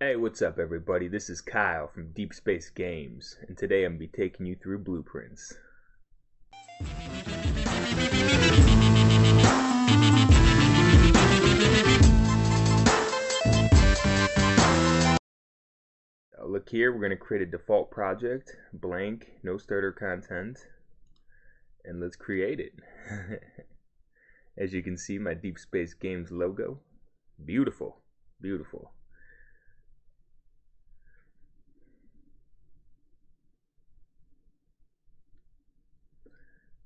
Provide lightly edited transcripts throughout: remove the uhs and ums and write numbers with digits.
Hey, what's up everybody? This is Kyle from Deep Space Games, and today I'm going to be taking you through blueprints. Look here, we're going to create a default project, blank, no starter content, and let's create it. As you can see, my Deep Space Games logo. Beautiful, beautiful.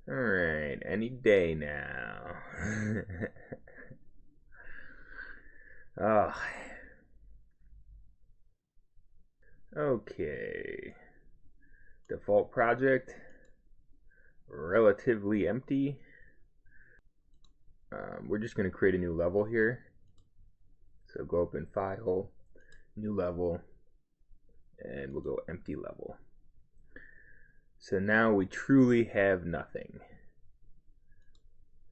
Alright, any day now. Oh. Okay. Default project. Relatively empty. We're just going to create a new level here. So go up in File, New Level, and we'll go Empty Level. So now we truly have nothing.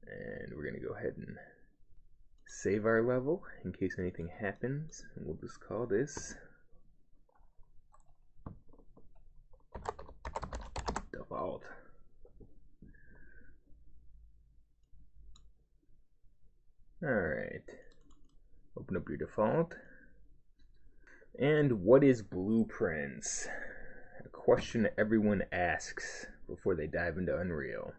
And we're going to go ahead and save our level in case anything happens. And we'll just call this Default. Alright. Open up your default. And what is blueprints? A question everyone asks before they dive into Unreal.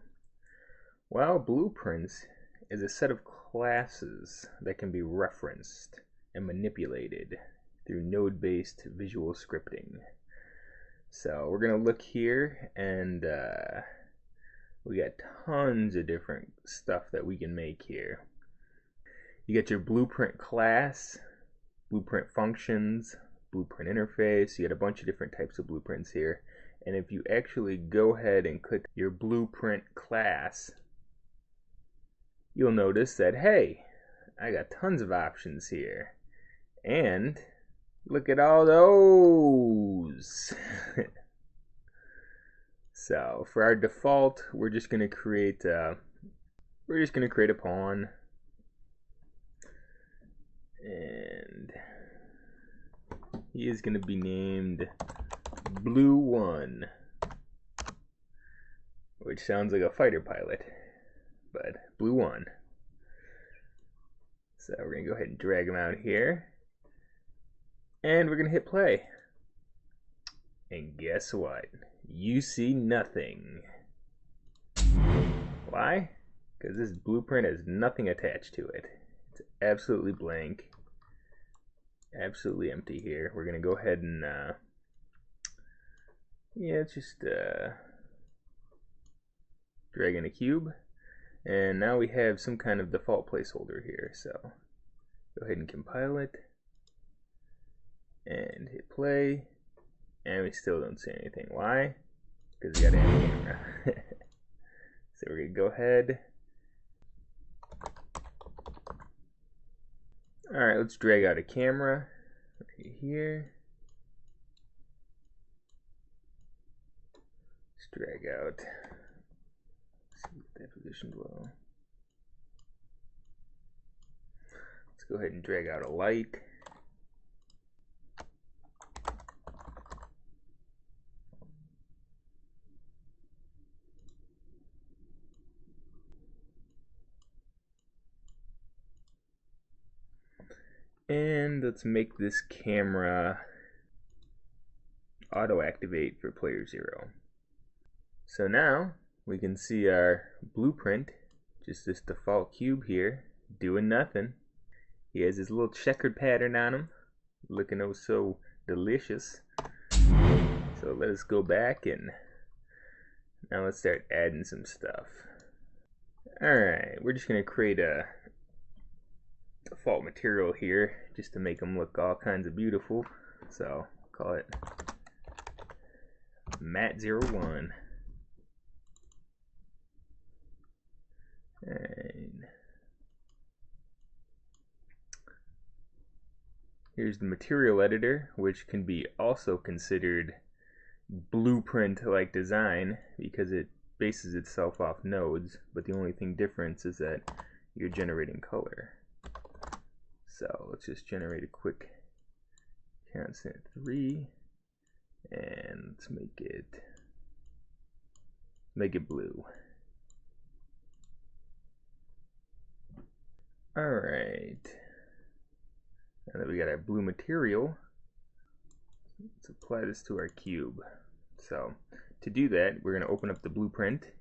Well, blueprints is a set of classes that can be referenced and manipulated through node-based visual scripting. So we're going to look here, and we got tons of different stuff that we can make here. You get your blueprint class, blueprint functions, blueprint interface. You got a bunch of different types of blueprints here. And if you actually go ahead and click your blueprint class, you'll notice that, hey, I got tons of options here. And look at all those. So for our default, we're just going to create a pawn. And he is going to be named Blue 1, which sounds like a fighter pilot, but Blue 1. So we're going to go ahead and drag him out here, and we're going to hit play. And guess what? You see nothing. Why? Because this blueprint has nothing attached to it. It's absolutely blank. Absolutely empty here. We're going to go ahead and just drag in a cube, and now we have some kind of default placeholder here. So go ahead and compile it and hit play, and we still don't see anything. Why? Because we got a camera. So we're going to go ahead. Alright, let's drag out a camera right here. Let's drag out, see if that positioned well. Let's go ahead and drag out a light. And let's make this camera auto-activate for player 0. So now we can see our blueprint, just this default cube here, doing nothing. He has his little checkered pattern on him, looking oh so delicious. So let us go back, and now let's start adding some stuff. Alright, we're just going to create a default material here just to make them look all kinds of beautiful. So call it Mat 01. And here's the material editor, which can be also considered blueprint-like design because it bases itself off nodes, but the only thing difference is that you're generating color. So let's just generate a quick constant 3, and let's make it blue. Alright, now that we got our blue material, let's apply this to our cube. So to do that, we're going to open up the blueprint,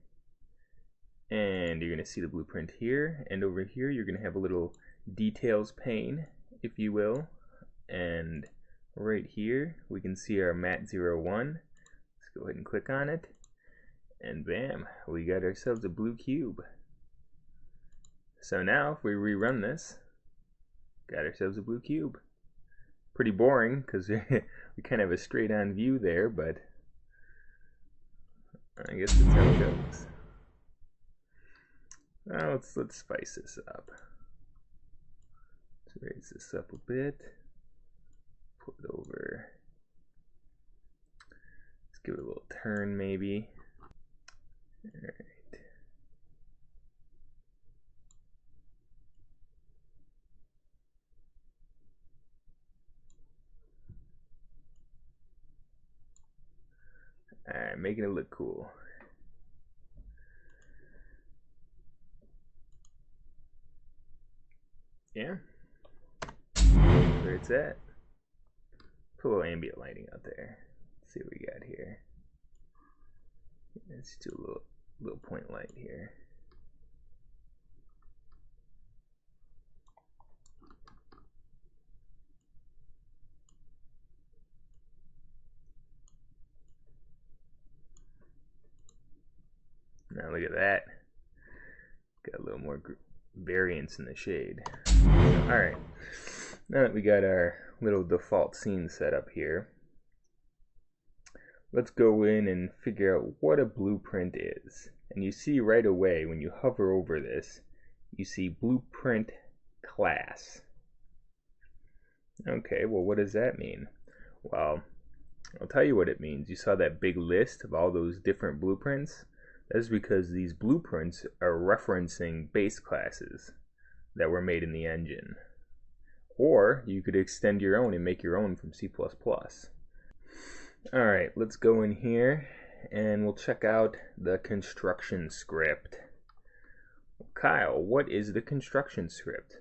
and you're going to see the blueprint here, and over here you're going to have a little details pane, if you will, and right here we can see our mat 01. Let's go ahead and click on it, and bam, we got ourselves a blue cube. So now if we rerun this, got ourselves a blue cube. Pretty boring because we kind of have a straight on view there, but I guess that's how it goes. Now let's spice this up. Let's raise this up a bit. Put it over. Let's give it a little turn maybe. Alright. Alright, making it look cool. Yeah. Where it's at. Put a little ambient lighting out there. Let's see what we got here. Let's do a little point light here. Now look at that. Got a little more variance in the shade. Alright, now that we got our little default scene set up here, let's go in and figure out what a blueprint is. And you see right away when you hover over this, you see blueprint class. Okay, well what does that mean? Well, I'll tell you what it means. You saw that big list of all those different blueprints? That's because these blueprints are referencing base classes that were made in the engine. Or you could extend your own and make your own from C++. Alright, let's go in here and we'll check out the construction script. Kyle, what is the construction script?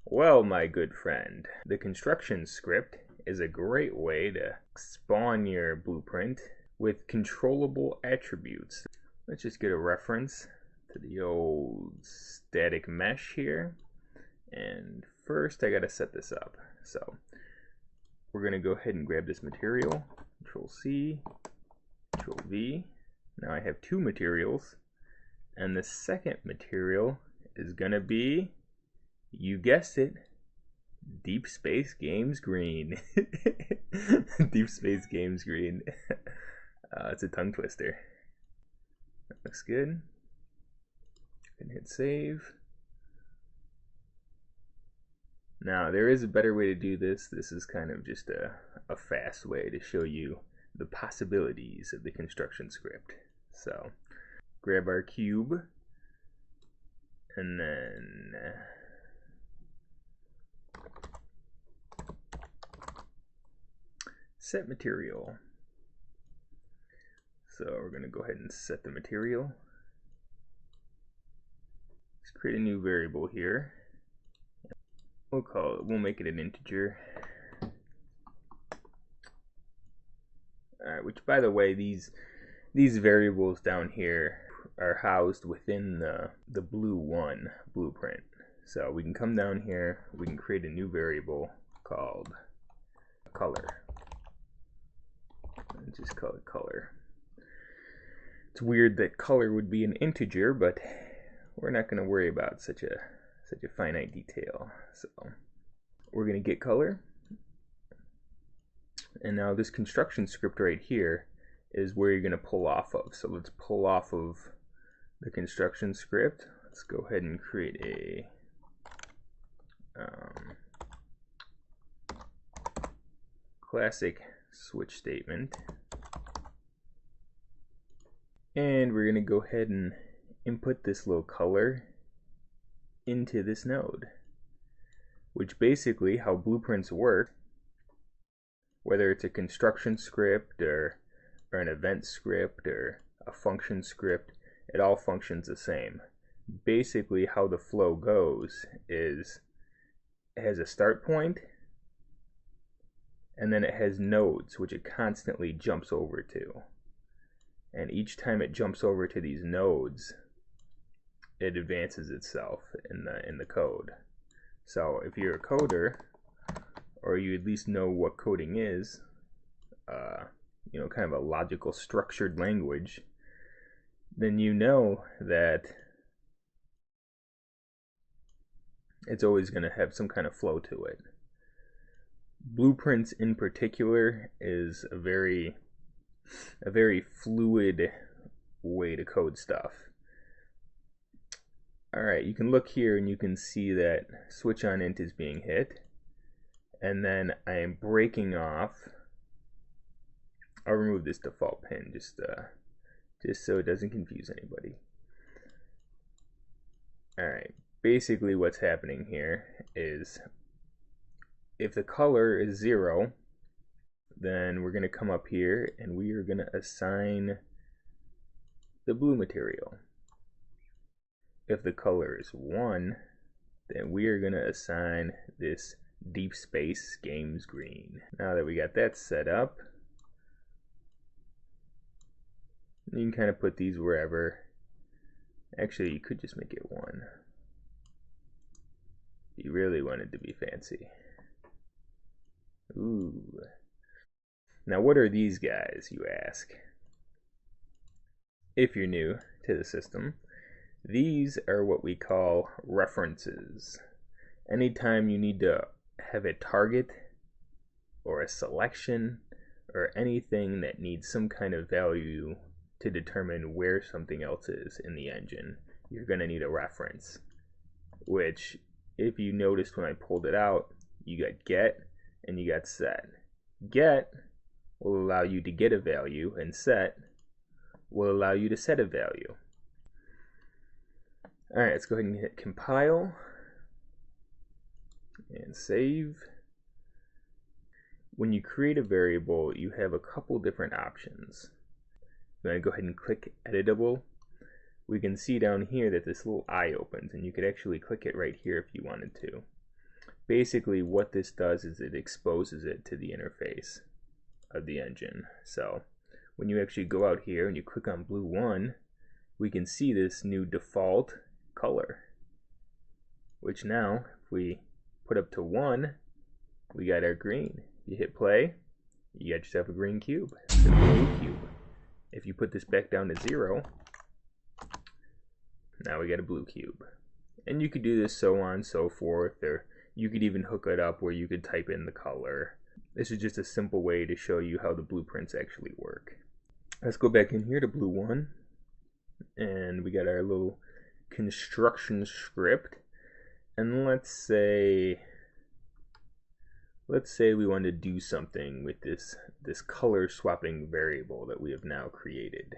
Well, my good friend, the construction script is a great way to spawn your blueprint with controllable attributes. Let's just get a reference to the old static mesh here. And first I gotta set this up. So we're gonna go ahead and grab this material, Control C, Control V. Now I have two materials, and the second material is gonna be, you guessed it, Deep Space Games Green. Deep Space Games Green. It's a tongue twister. That looks good. And hit save. Now there is a better way to do this. This is kind of just a fast way to show you the possibilities of the construction script. So grab our cube and then set material. So we're going to go ahead and set the material. Let's create a new variable here. We'll make it an integer. Alright, which by the way, these variables down here are housed within the blue 1 blueprint. So we can come down here, we can create a new variable called color. And just call it color. It's weird that color would be an integer, but we're not going to worry about such a finite detail. So we're going to get color, and now this construction script right here is where you're going to pull off of. So let's pull off of the construction script. Let's go ahead and create a classic switch statement. And we're going to go ahead and input this little color into this node, which basically how blueprints work whether it's a construction script or an event script or a function script, it all functions the same. Basically, how the flow goes is it has a start point, and then it has nodes which it constantly jumps over to. And each time it jumps over to these nodes, it advances itself in the code. So if you're a coder, or you at least know what coding is, kind of a logical structured language, then you know that it's always going to have some kind of flow to it. Blueprints in particular is a very fluid way to code stuff. Alright, you can look here and you can see that switch on int is being hit, and then I am breaking off. I'll remove this default pin just so it doesn't confuse anybody. Alright, basically what's happening here is if the color is 0, then we're going to come up here and we are going to assign the blue material. If the color is 1, then we are going to assign this deep space games green. Now that we got that set up, you can kind of put these wherever. Actually, you could just make it 1. You really want it to be fancy. Ooh. Now what are these guys, you ask? If you're new to the system, these are what we call references. Anytime you need to have a target or a selection or anything that needs some kind of value to determine where something else is in the engine, you're going to need a reference, which, if you noticed when I pulled it out, you got get and you got set. Get will allow you to get a value, and set will allow you to set a value. Alright, let's go ahead and hit compile and save. When you create a variable, you have a couple different options. I'm going to go ahead and click editable. We can see down here that this little eye opens, and you could actually click it right here if you wanted to. Basically what this does is it exposes it to the interface of the engine. So when you actually go out here and you click on blue 1, we can see this new default color, which now if we put up to 1, we got our green. You hit play, you got yourself a green cube. It's a blue cube. If you put this back down to 0, now we got a blue cube. And you could do this so on and so forth, or you could even hook it up where you could type in the color. This is just a simple way to show you how the blueprints actually work. Let's go back in here to blue 1, and we got our little construction script. And let's say we want to do something with this color swapping variable that we have now created.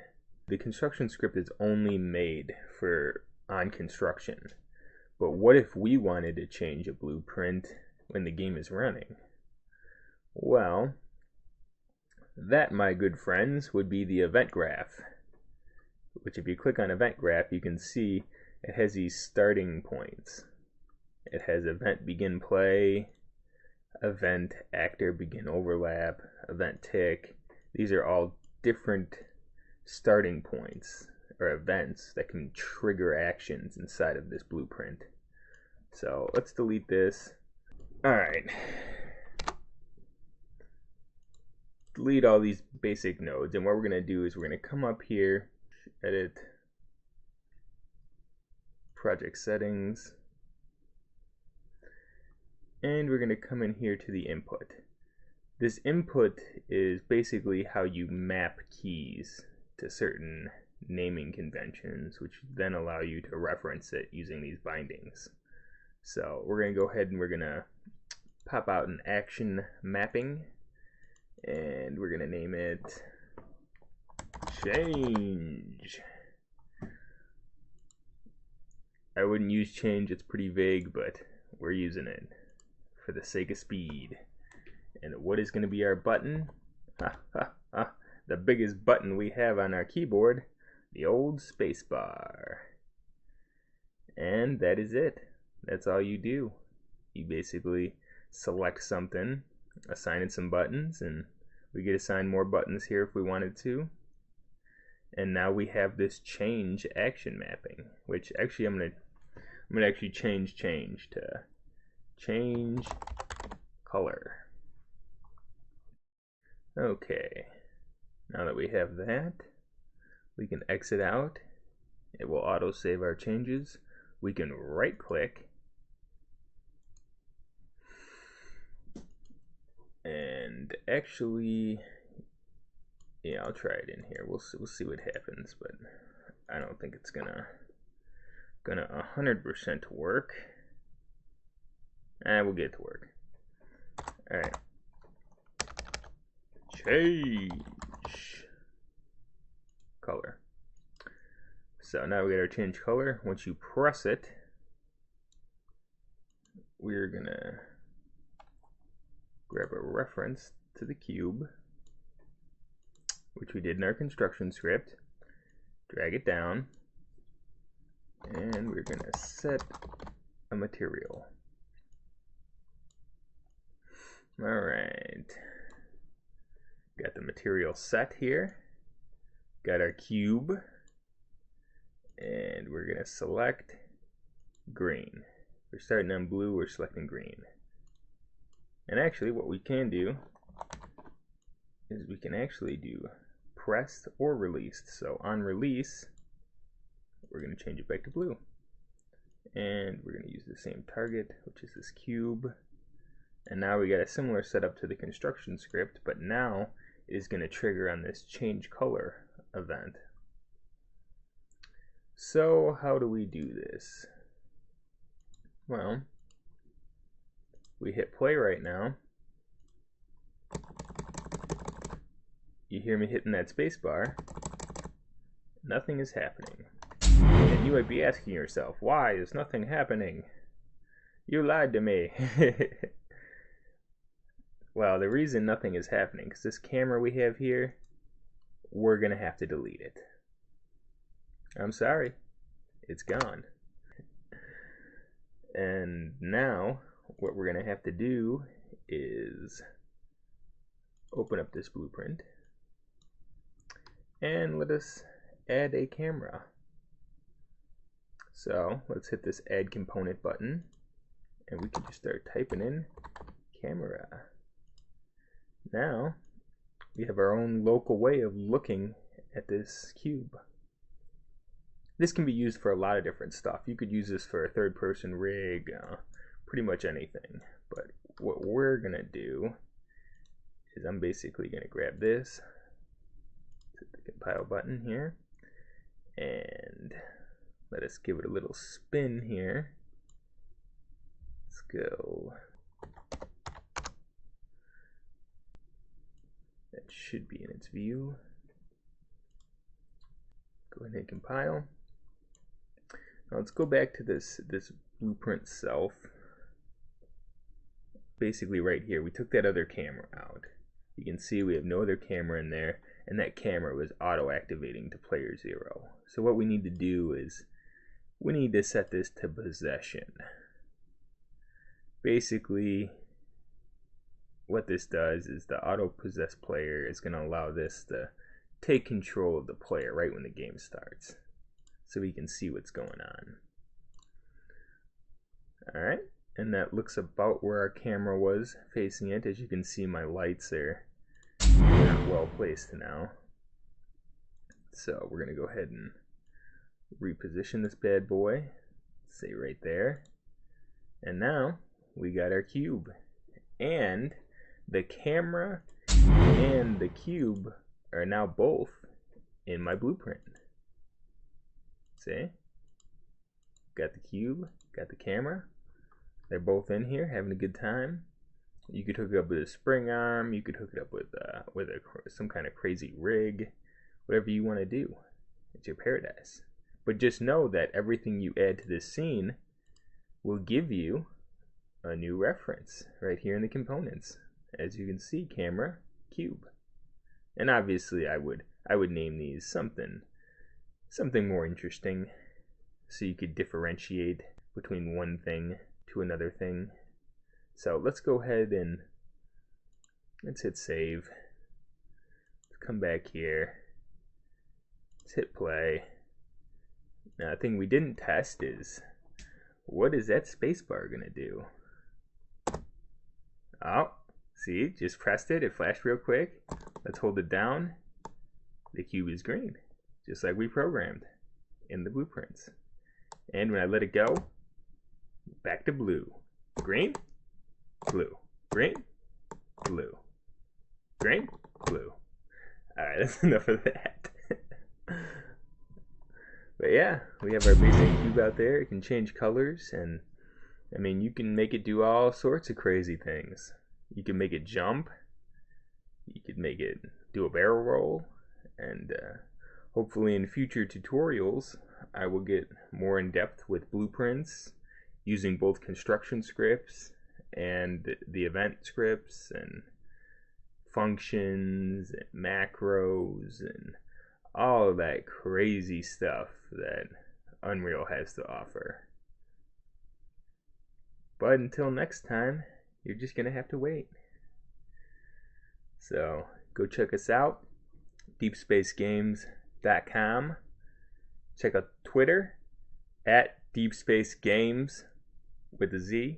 The construction script is only made for on construction. But what if we wanted to change a blueprint when the game is running? Well, that, my good friends, would be the event graph, which if you click on event graph, you can see it has these starting points. It has event begin play, event actor begin overlap, event tick. These are all different starting points or events that can trigger actions inside of this blueprint. So let's delete this. Alright. Delete all these basic nodes, and what we're going to do is we're going to come up here, edit, project settings, and we're going to come in here to the input. This input is basically how you map keys to certain naming conventions, which then allow you to reference it using these bindings. So we're going to go ahead and we're going to pop out an action mapping, and we're going to name it change. I wouldn't use change, it's pretty vague, but we're using it for the sake of speed. And what is going to be our button? The biggest button we have on our keyboard, the old spacebar. And that is it. That's all you do. You basically select something, assign it some buttons, and we get assigned more buttons here if we wanted to. And now we have this change action mapping, which actually I'm gonna actually change to change color. Okay, now that we have that, we can exit out. It will auto save our changes. We can right click and actually, yeah, I'll try it in here. We'll see what happens, but I don't think it's gonna 100% work. We'll get it to work. All right. Change color. So now we got our change color. Once you press it, we're gonna grab a reference to the cube, which we did in our construction script, drag it down, and we're gonna set a material. All right, got the material set here, got our cube, and we're gonna select green. We're starting on blue, we're selecting green. And actually what we can do is we can actually do pressed or released. So on release, we're going to change it back to blue. And we're going to use the same target, which is this cube. And now we got a similar setup to the construction script, but now it is going to trigger on this change color event. So how do we do this? Well, we hit play right now. You hear me hitting that space bar. Nothing is happening. And you might be asking yourself, why is nothing happening? You lied to me. Well, the reason nothing is happening, because this camera we have here, we're going to have to delete it. I'm sorry. It's gone. And now, what we're going to have to do is open up this blueprint and let us add a camera. So let's hit this add component button and we can just start typing in camera. Now we have our own local way of looking at this cube. This can be used for a lot of different stuff. You could use this for a third-person rig, pretty much anything. But what we're gonna do is I'm basically gonna grab this, hit the compile button here, and let us give it a little spin here. Let's go. That should be in its view. Go ahead and compile. Now let's go back to this blueprint self. Basically right here, we took that other camera out. You can see we have no other camera in there, and that camera was auto-activating to player 0. So what we need to do is, we need to set this to possession. Basically, what this does is the auto-possessed player is going to allow this to take control of the player right when the game starts, so we can see what's going on. Alright, and that looks about where our camera was facing it. As you can see, my lights are not well placed now. So we're going to go ahead and reposition this bad boy, say right there. And now we got our cube. And the camera and the cube are now both in my blueprint. See? Got the cube, got the camera. They're both in here having a good time. You could hook it up with a spring arm. You could hook it up with some kind of crazy rig. Whatever you want to do. It's your paradise. But just know that everything you add to this scene will give you a new reference right here in the components. as you can see, camera, cube. And obviously I would name these something more interesting so you could differentiate between one thing to another thing. So let's go ahead and let's hit save. Let's come back here. Let's hit play. Now, the thing we didn't test is, what is that spacebar gonna do? Oh, see, just pressed it, it flashed real quick. Let's hold it down. The cube is green, just like we programmed in the blueprints. And when I let it go, back to blue. Green, blue, green, blue, green, blue. Alright, that's enough of that. But yeah, we have our basic cube out there. It can change colors, and I mean, you can make it do all sorts of crazy things. You can make it jump. You could make it do a barrel roll, and hopefully in future tutorials, I will get more in depth with blueprints using both construction scripts and the event scripts and functions and macros and all of that crazy stuff that Unreal has to offer. But until next time, you're just gonna have to wait. So go check us out, deepspacegames.com. Check out Twitter at deepspacegames with a Z.